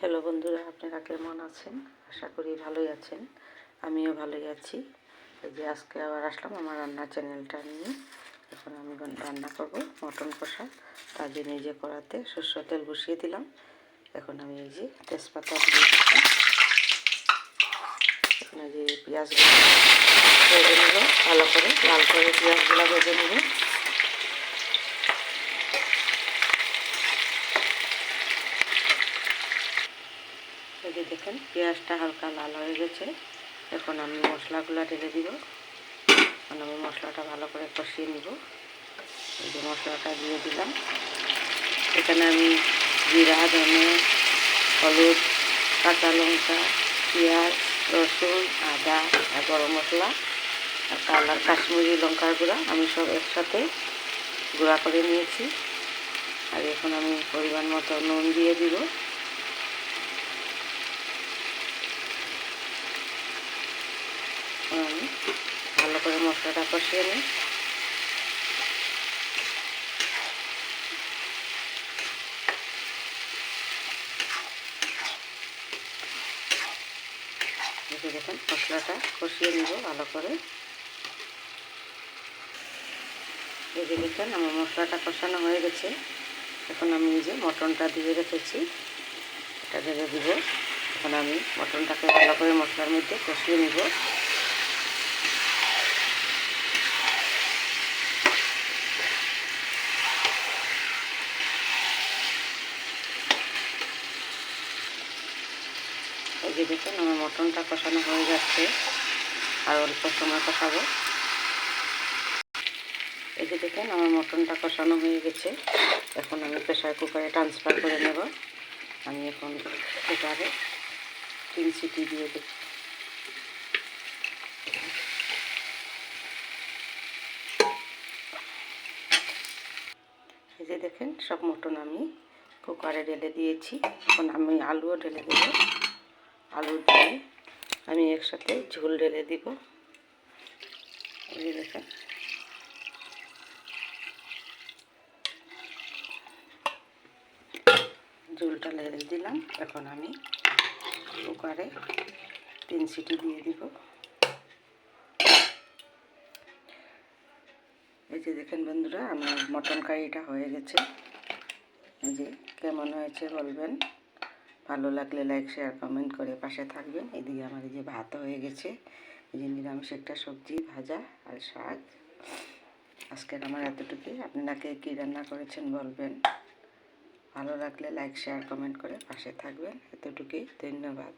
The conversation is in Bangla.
হ্যালো বন্ধুরা, আপনারা কেমন আছেন? আশা করি ভালোই আছেন। আমিও ভালোই আছি। এই যে আজকে আবার আসলাম আমার রান্নার চ্যানেলটা নিয়ে। এখন আমি রান্না করব মটন কষা। তার জন্য এই যে কড়াতে সরষের তেল বসিয়ে দিলাম। এখন আমি এই যে তেজপাতা দিয়ে দিচ্ছি। এখন এই যে পেঁয়াজগুলো ভেজে নেব, ভালো করে লাল করে পেঁয়াজগুলো ভেজে নেব। এই যে দেখেন পেঁয়াজটা হালকা লাল হয়ে গেছে। এখন আমি মশলাগুলো ঢেলে দিব। এখন আমি মশলাটা ভালো করে কষিয়ে নিব। এই যে মশলাটা দিয়ে দিলাম। এখানে আমি জিরা, ধনে, হলুদ, কাঁচা লঙ্কা, পেঁয়াজ, রসুন, আদা আর গরম মশলা আর কালার কাশ্মীরি লঙ্কার গুঁড়া আমি সব একসাথে গুঁড়া করে নিয়েছি। আর এখন আমি পরিমাণ মতো নুন দিয়ে দিব। আমি ভালো করে মশলাটা কষিয়ে নিই। দেখুন মশলাটা কষিয়ে নিব ভালো করে। এই যে দেখেন আমার মশলাটা কষানো হয়ে গেছে। এখন আমি এই যে মটনটা দিয়ে রেখেছি, এটা ঢেলে দিব। এখন আমি মটনটাকে ভালো করে মশলার মধ্যে কষিয়ে নিব। এই যে দেখুন আমার মটনটা কষানো হয়ে যাচ্ছে, আর অল্প সময় কষাবো। এই যে দেখেন আমার মটনটা কষানো হয়ে গেছে। এখন আমি প্রেসার কুকারে ট্রান্সফার করে নেব। আমি এখন কুকারে 3 সিটি দিয়ে দেব। এই যে দেখেন সব মটন আমি কুকারে ঢেলে দিয়েছি। এখন আমি আলুও ঢেলে দেব। আলু দিয়ে আমি একসাথে ঝোল ঢেলে দিব। এই যে দেখেন ঝোলটা ঢেলে দিলাম। এখন আমি কুকারে 3 সিটি দিয়ে দিব। এই যে দেখেন বন্ধুরা আমার মটন কারিটা হয়ে গেছে। এই যে কেমন হয়েছে বলবেন। ভালো লাগলে লাইক, শেয়ার, কমেন্ট করে পাশে থাকবেন। এদিকে আমার এই যে ভাত হয়ে গেছে। এই যে নিরামিষ একটা সবজি, ভাজা আর শাক। আজকের আমার এতটুকুই। আপনারা কে কী রান্না করেছেন বলবেন। ভালো লাগলে লাইক, শেয়ার, কমেন্ট করে পাশে থাকবেন। এতটুকুই, ধন্যবাদ।